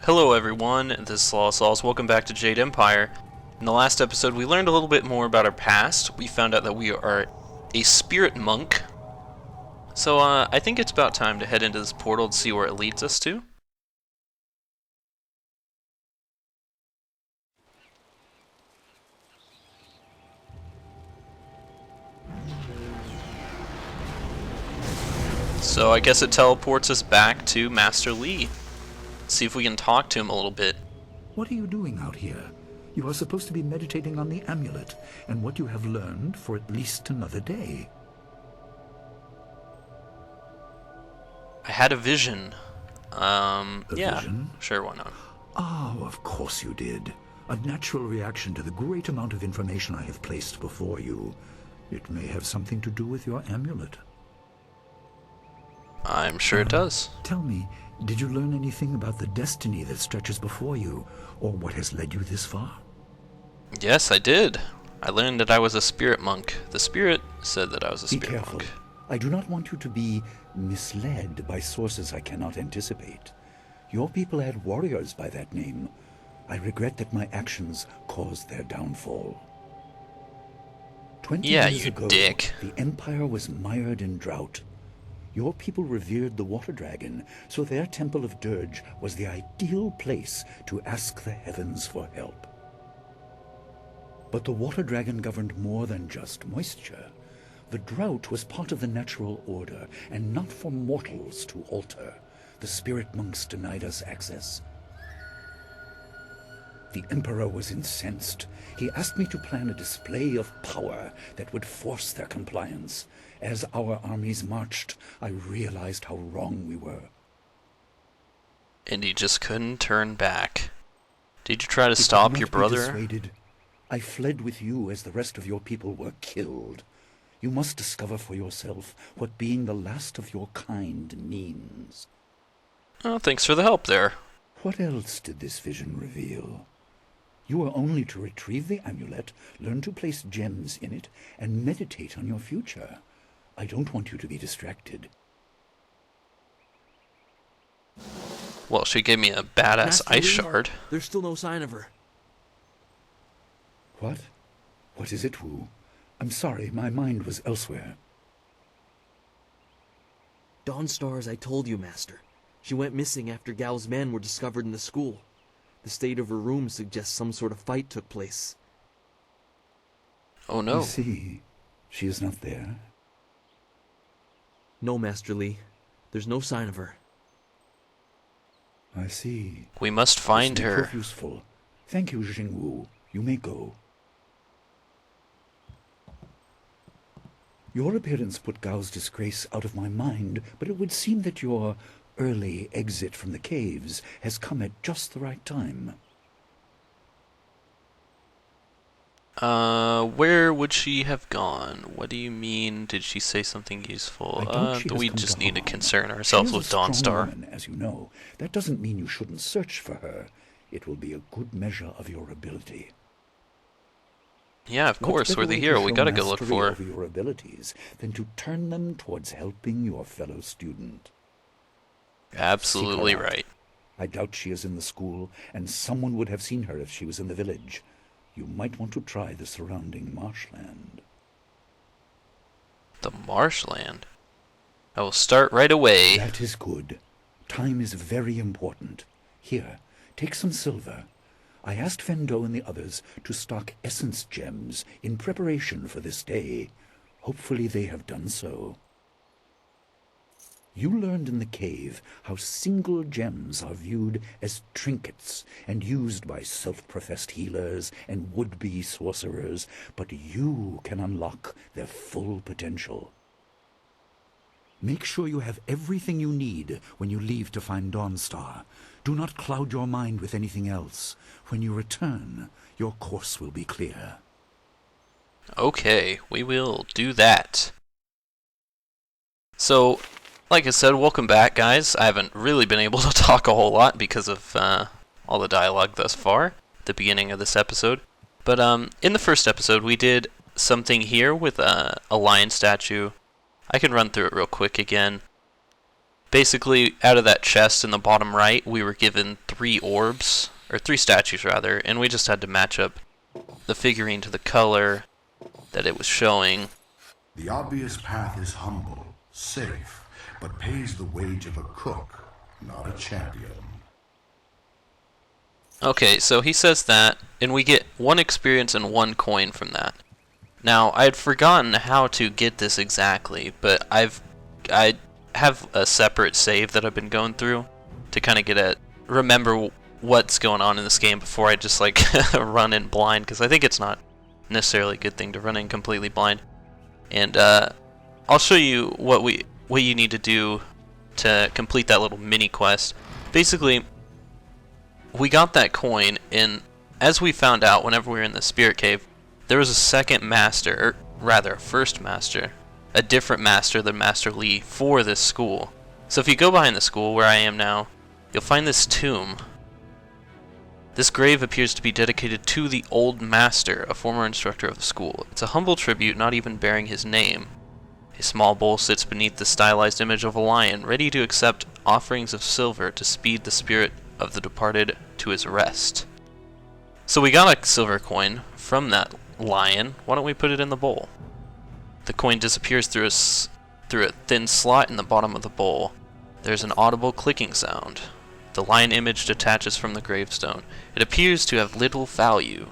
Hello everyone, this is Lawless. Welcome back to Jade Empire. In the last episode we learned a little bit more about our past. We found out that we are a spirit monk. So I think it's about time to head into this portal and see where it leads us to. So I guess it teleports us back to Master Lee. See if we can talk to him a little bit. What are you doing out here? You are supposed to be meditating on the amulet and what you have learned for at least another day. I had a vision. Vision? Sure, why not? Oh, of course you did. A natural reaction to the great amount of information I have placed before you. It may have something to do with your amulet. I'm sure it does. Tell me, did you learn anything about the destiny that stretches before you, or what has led you this far? Yes, I did. I learned that I was a spirit monk. The spirit said that I was a spirit monk. Be careful. I do not want you to be misled by sources I cannot anticipate. Your people had warriors by that name. I regret that my actions caused their downfall. 20 years ago, dick. The Empire was mired in drought. Your people revered the water dragon, so their temple of Dirge was the ideal place to ask the heavens for help. But the water dragon governed more than just moisture. The drought was part of the natural order, and not for mortals to alter. The spirit monks denied us access. The Emperor was incensed. He asked me to plan a display of power that would force their compliance. As our armies marched, I realized how wrong we were. And you just couldn't turn back. Did you try to stop your brother? Dissuaded. I fled with you as the rest of your people were killed. You must discover for yourself what being the last of your kind means. Oh, thanks for the help there. What else did this vision reveal? You are only to retrieve the amulet, learn to place gems in it, and meditate on your future. I don't want you to be distracted. Well, she gave me a badass Master ice Lee, shard. There's still no sign of her. What? What is it, Wu? I'm sorry, my mind was elsewhere. Dawnstar, as I told you, Master. She went missing after Gao's men were discovered in the school. The state of her room suggests some sort of fight took place. Oh no. I see. She is not there. No, Master Lee. There's no sign of her. I see. We must find her. Prove useful. Thank you, Jingwu. You may go. Your appearance put Gao's disgrace out of my mind, but it would seem that your early exit from the caves has come at just the right time. Where would she have gone? What do you mean? Did she say something useful? We just need to concern ourselves with Dawnstar. Woman, as you know. That doesn't mean you shouldn't search for her. It will be a good measure of your ability. Yeah, of course. We're the hero. We gotta go look for her. Your abilities than to turn them towards helping your fellow student. Absolutely right. I doubt she is in the school, and someone would have seen her if she was in the village. You might want to try the surrounding marshland. The marshland? I will start right away. That is good. Time is very important. Here, take some silver. I asked Fendo and the others to stock essence gems in preparation for this day. Hopefully they have done so. You learned in the cave how single gems are viewed as trinkets and used by self-professed healers and would-be sorcerers, but you can unlock their full potential. Make sure you have everything you need when you leave to find Dawnstar. Do not cloud your mind with anything else. When you return, your course will be clear. Okay, we will do that. So, like I said, welcome back, guys. I haven't really been able to talk a whole lot because of all the dialogue thus far, at the beginning of this episode. But in the first episode, we did something here with a lion statue. I can run through it real quick again. Basically, out of that chest in the bottom right, we were given 3 orbs, or 3 statues rather, and we just had to match up the figurine to the color that it was showing. The obvious path is humble, safe, but pays the wage of a cook, not a champion. Okay, so he says that, and we get 1 experience and 1 coin from that. Now, I had forgotten how to get this exactly, but I have a separate save that I've been going through to kind of remember what's going on in this game before I just like run in blind, because I think it's not necessarily a good thing to run in completely blind. And I'll show you what you need to do to complete that little mini quest. Basically, we got that coin, and as we found out whenever we were in the spirit cave, there was a second master, or rather a first master, a different master than Master Lee for this school. So if you go behind the school where I am now, you'll find this tomb. This grave appears to be dedicated to the old master, a former instructor of the school. It's a humble tribute, not even bearing his name. A small bowl sits beneath the stylized image of a lion, ready to accept offerings of silver to speed the spirit of the departed to his rest. So we got a silver coin from that lion. Why don't we put it in the bowl? The coin disappears through a thin slot in the bottom of the bowl. There's an audible clicking sound. The lion image detaches from the gravestone. It appears to have little value.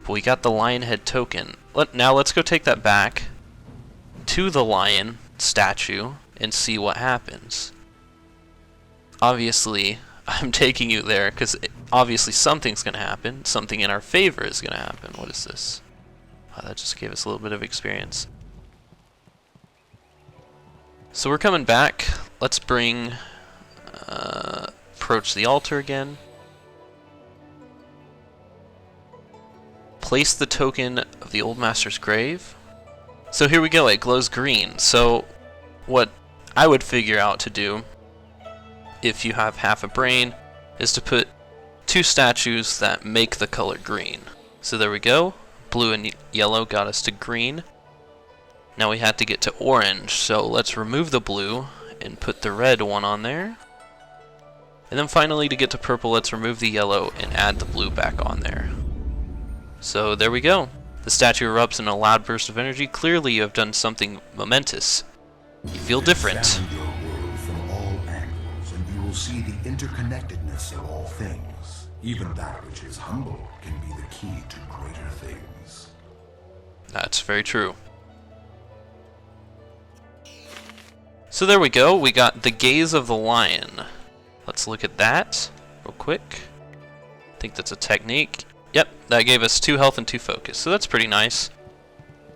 But we got the lion head token. Now let's go take that back to the lion statue and see what happens. Obviously, I'm taking you there because obviously something's going to happen. Something in our favor is going to happen. What is this? Oh, that just gave us a little bit of experience. So we're coming back. Let's approach the altar again. Place the token of the old master's grave. So here we go, it glows green. So what I would figure out to do, if you have half a brain, is to put 2 statues that make the color green. So there we go. Blue and yellow got us to green. Now we had to get to orange, so let's remove the blue and put the red one on there. And then finally, to get to purple, let's remove the yellow and add the blue back on there. So there we go. The statue erupts in a loud burst of energy. Clearly you have done something momentous. You feel different. Examine your world from all angles, and you will see the interconnectedness of all things. Even that which is humble can be the key to greater things. That's very true. So there we go. We got the gaze of the lion. Let's look at that real quick. I think that's a technique. Yep, that gave us 2 health and 2 focus, so that's pretty nice.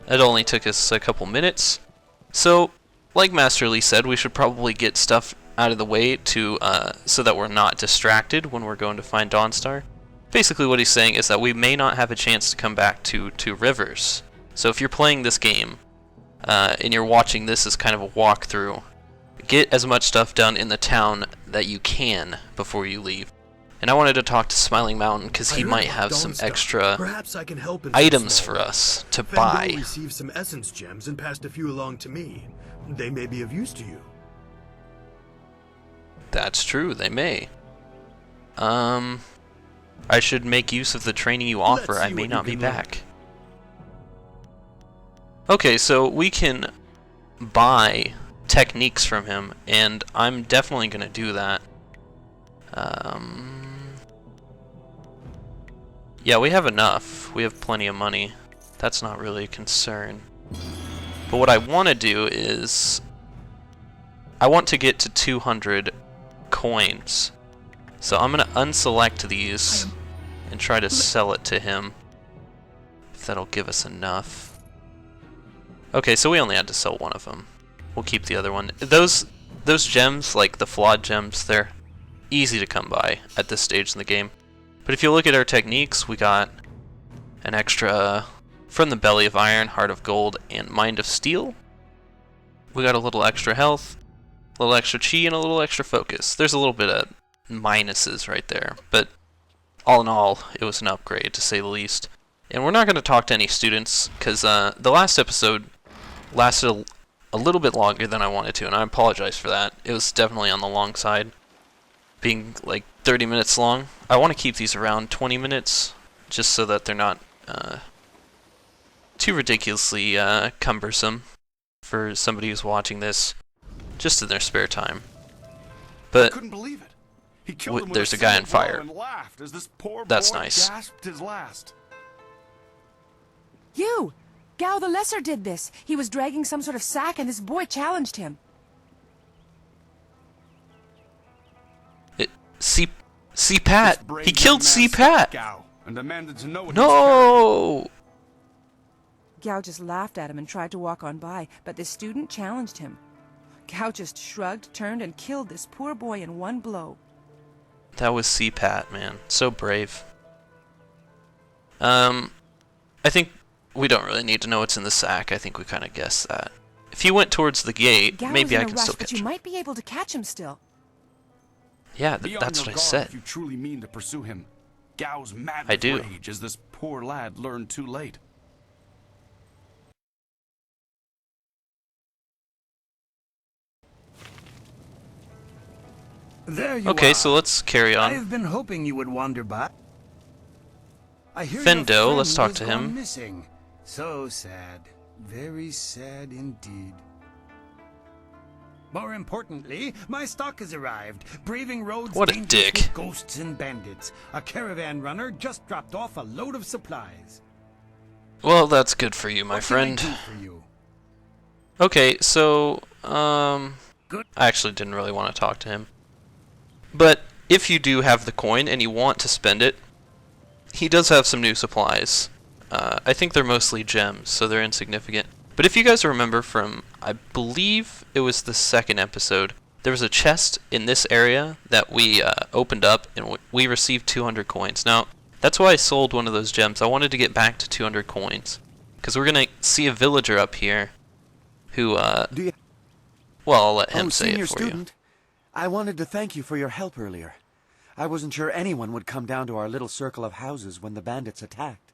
It only took us a couple minutes. So, like Master Lee said, we should probably get stuff out of the way so that we're not distracted when we're going to find Dawnstar. Basically what he's saying is that we may not have a chance to come back to Rivers. So if you're playing this game, and you're watching this as kind of a walkthrough, get as much stuff done in the town that you can before you leave. And I wanted to talk to Smiling Mountain because he might have some extra items for us to buy. Fendor received some essence gems and passed a few along to me. They may be of use to you. That's true, they may. I should make use of the training you offer. I may not be back. Okay, so we can buy techniques from him, and I'm definitely going to do that. Yeah, we have enough. We have plenty of money. That's not really a concern. But what I want to do is I want to get to 200 coins. So I'm going to unselect these and try to sell it to him, if that'll give us enough. Okay, so we only had to sell one of them. We'll keep the other one. Those gems, like the flawed gems, they're easy to come by at this stage in the game. But if you look at our techniques, we got an extra from the Belly of Iron, Heart of Gold, and Mind of Steel. We got a little extra health, a little extra chi, and a little extra focus. There's a little bit of minuses right there, but all in all, it was an upgrade, to say the least. And we're not going to talk to any students, because the last episode lasted a little bit longer than I wanted to, and I apologize for that. It was definitely on the long side, being like 30 minutes long. I want to keep these around 20 minutes, just so that they're not too ridiculously cumbersome for somebody who's watching this just in their spare time. But couldn't believe it. He killed him with there's a guy on single blow fire. and laughed as this poor That's boy nice. gasped his last. You! Gao the Lesser did this. He was dragging some sort of sack and this boy challenged him. C-Pat! This brave He killed young man C-Pat! Gao and demanded to know what he was No! Gao just laughed at him and tried to walk on by, but the student challenged him. Gao just shrugged, turned, and killed this poor boy in one blow. That was C-Pat, man. So brave. I think we don't really need to know what's in the sack. I think we kind of guessed that. If he went towards the gate, Gao maybe was I in a can rush, still but catch you him. might be able to catch him still. Yeah, Be on that's your what I guard said. If you truly mean to pursue him. Gao's mad I with do. rage as this poor lad learned too late. There you are. Okay, so let's carry on. I've been hoping you would wander by. I hear Fendo, your friend let's talk has to gone him. Missing. So sad. Very sad indeed. More importantly, my stock has arrived. Braving roads What a dangerous dick. with ghosts and bandits. A caravan runner just dropped off a load of supplies. Well, that's good for you, my What friend. can I do for you? Okay, so, Good. I actually didn't really want to talk to him. But if you do have the coin and you want to spend it, he does have some new supplies. I think they're mostly gems, so they're insignificant. But if you guys remember from, I believe it was the second episode, there was a chest in this area that we opened up and we received 200 coins. Now, that's why I sold one of those gems. I wanted to get back to 200 coins. Because we're going to see a villager up here who, Do you... well, I'll let him Oh, say senior it for student, I wanted to thank you for your help earlier. I wasn't sure anyone would come down to our little circle of houses when the bandits attacked.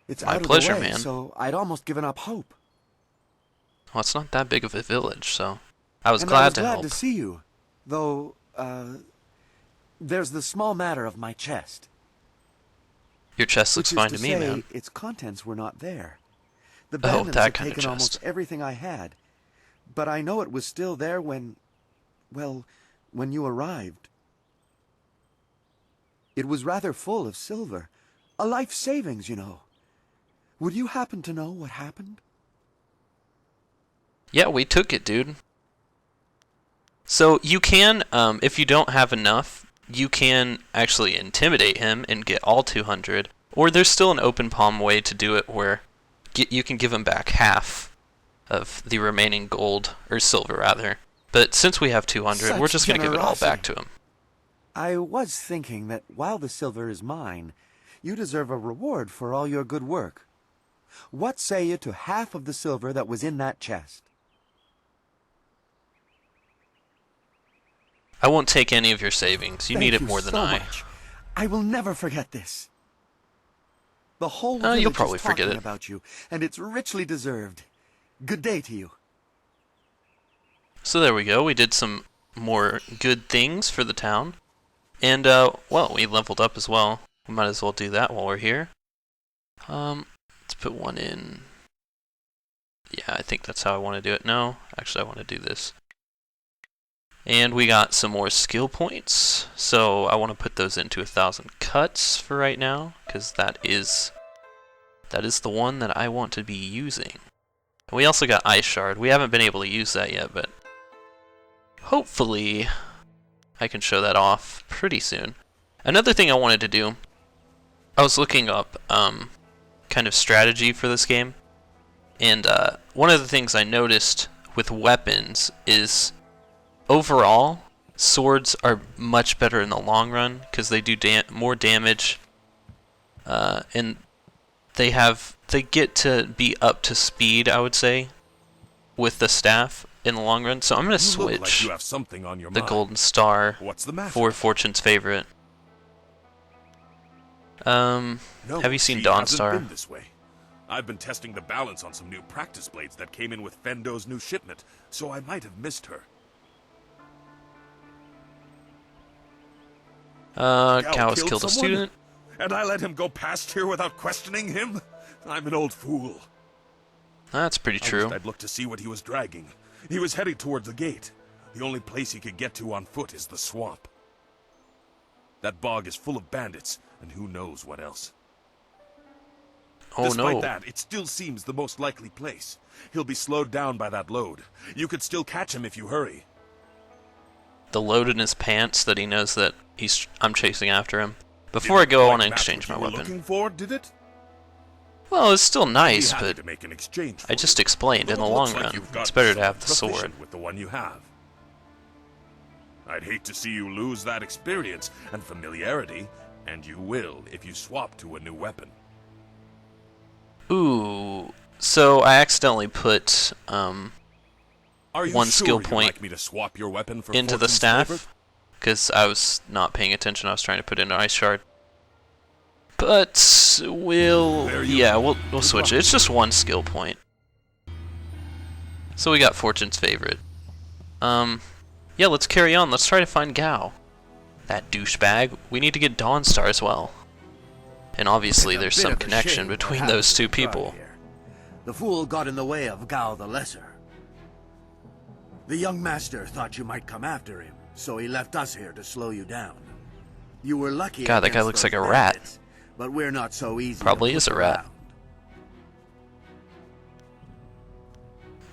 It's My out of pleasure, the way, man. so I'd almost given up hope. Well, it's not that big of a village, so I was And glad I was to glad help. to see you, though, there's the small matter of my chest. Your chest looks which fine is to me, say, man. its contents were not there. The Oh, bandits that had kind of taken almost chest. everything I had, but I know it was still there when, well, when you arrived. It was rather full of silver, a life savings, you know. Would you happen to know what happened? Yeah, we took it, dude. So you can, if you don't have enough, you can actually intimidate him and get all 200. Or there's still an open palm way to do it where you can give him back half of the remaining gold, or silver rather. But since we have 200, we're Such just going to give it all back to generosity. him. I was thinking that while the silver is mine, you deserve a reward for all your good work. What say you to half of the silver that was in that chest? I won't take any of your savings. You Thank need it you more than so I. much. I will never forget this. The whole You'll village probably is forget talking it. about you, and it's richly deserved. Good day to you. So there we go. We did some more good things for the town. And, well, we leveled up as well. We might as well do that while we're here. Let's put one in. Yeah, I think that's how I want to do it. No, actually I want to do this. And we got some more skill points. So I want to put those into 1,000 cuts for right now, because that is the one that I want to be using. And we also got Ice Shard. We haven't been able to use that yet, but hopefully I can show that off pretty soon. Another thing I wanted to do, I was looking up kind of strategy for this game, and one of the things I noticed with weapons is overall swords are much better in the long run because they do more damage, and they get to be up to speed, I would say, with the staff in the long run. So I'm gonna You look like switch you have something on your the mind. golden star What's the matter? for Fortune's favorite. No, have you seen she hasn't Dawnstar? been this way. I've been testing the balance on some new practice blades that came in with Fendo's new shipment, so I might have missed her. Gao has killed a someone? student. And I let him go past here without questioning him? I'm an old fool. That's pretty I true. wished I'd looked to see what he was dragging. He was heading towards the gate. The only place he could get to on foot is the swamp. That bog is full of bandits, and who knows what else. Oh Despite no. that, it still seems the most likely place. He'll be slowed down by that load. You could still catch him if you hurry. The load in his pants that he knows that I'm chasing after him. Before I go, I want to exchange my weapon. Looking for, did it? Well, it's still nice, Be happy but to make an exchange for I just it. explained in the Though it long looks like run, you've got it's better to have the proficient sword. with the one you have. I'd hate to see you lose that experience and familiarity, and you will if you swap to a new weapon. Ooh, so I accidentally put Are you one sure skill you'd point like me to swap your weapon for into the Fortune's favorite? staff because I was not paying attention. I was trying to put in an ice shard. But we'll switch it. It's just one skill point. So we got Fortune's favorite. Yeah, let's carry on. Let's try to find Gao. That douchebag. We need to get Dawnstar as well. And obviously there's some connection between those two people. The fool got in the way of Gao the Lesser. The young master thought you might come after him, so he left us here to slow you down. You were lucky. God, that guy against looks those like a rat. bandits, but we're not so easy. Probably to is push a rat.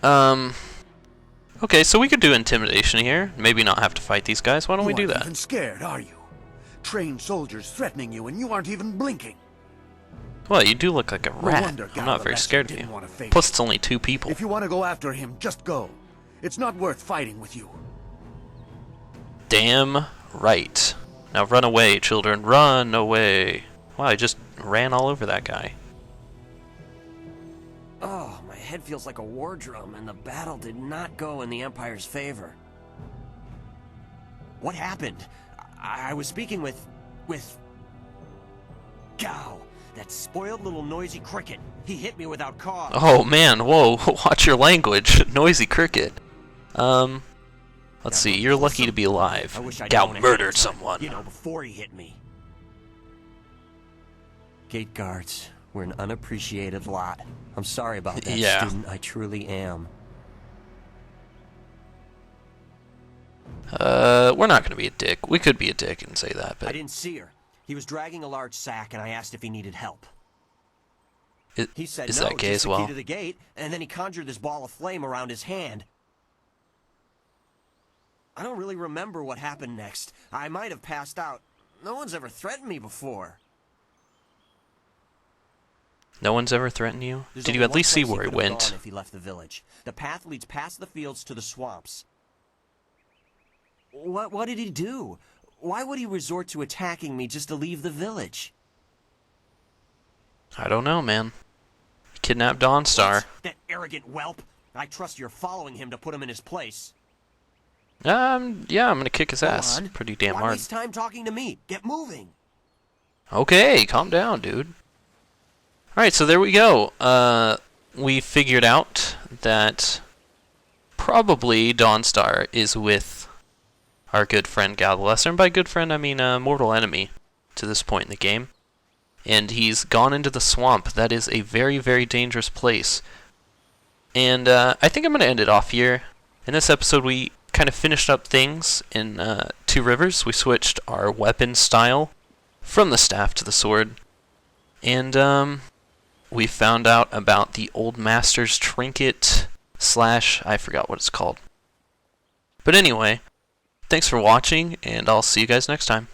around. Okay, so we could do intimidation here. Maybe not have to fight these guys. Why don't we do You aren't that? even scared, are you? Trained soldiers threatening you, and you aren't even blinking. Well, you do look like a rat. wonder I'm Gao not the very Lesser scared of didn't you. wanna face Plus, you. it's only 2 people. If you want to go after him, just go. It's not worth fighting with you. Damn right. Now run away, children. Run away. Wow, I just ran all over that guy. Oh, my head feels like a war drum, and the battle did not go in the Empire's favor. What happened? I was speaking with Gao, that spoiled little noisy cricket. He hit me without cause. Oh man, whoa, watch your language. Noisy cricket. Let's see, you're lucky to be alive. I wish I'd Gao known ahead murdered of time, someone. You know, before he hit me. Gate guards, we're an unappreciated lot. I'm sorry about that, Yeah. student. I truly am. We're not gonna be a dick. We could be a dick and say that, I but didn't see her. He was dragging a large sack, and I asked if he needed help. He said is no, that gay just as the well? key to the gate, and then he conjured this ball of flame around his hand. I don't really remember what happened next. I might have passed out. No one's ever threatened me before. No one's ever threatened you? There's Did only you at one least see place he where he could have went? gone if he left the village. The path leads past the fields to the swamps. What did he do? Why would he resort to attacking me just to leave the village? I don't know, man. He kidnapped Dawnstar. That arrogant whelp! I trust you're following him to put him in his place. Yeah, I'm gonna kick his ass. Go on. Pretty damn Why hard. waste time talking to me? Get moving! Okay, calm down, dude. Alright, so there we go. We figured out that probably Dawnstar is with our good friend Gao the Lesser. And by good friend, I mean mortal enemy to this point in the game. And he's gone into the swamp. That is a very, very dangerous place. And I think I'm going to end it off here. In this episode, we kind of finished up things in Two Rivers. We switched our weapon style from the staff to the sword. And we found out about the Old Master's trinket / I forgot what it's called. But anyway, thanks for watching, and I'll see you guys next time.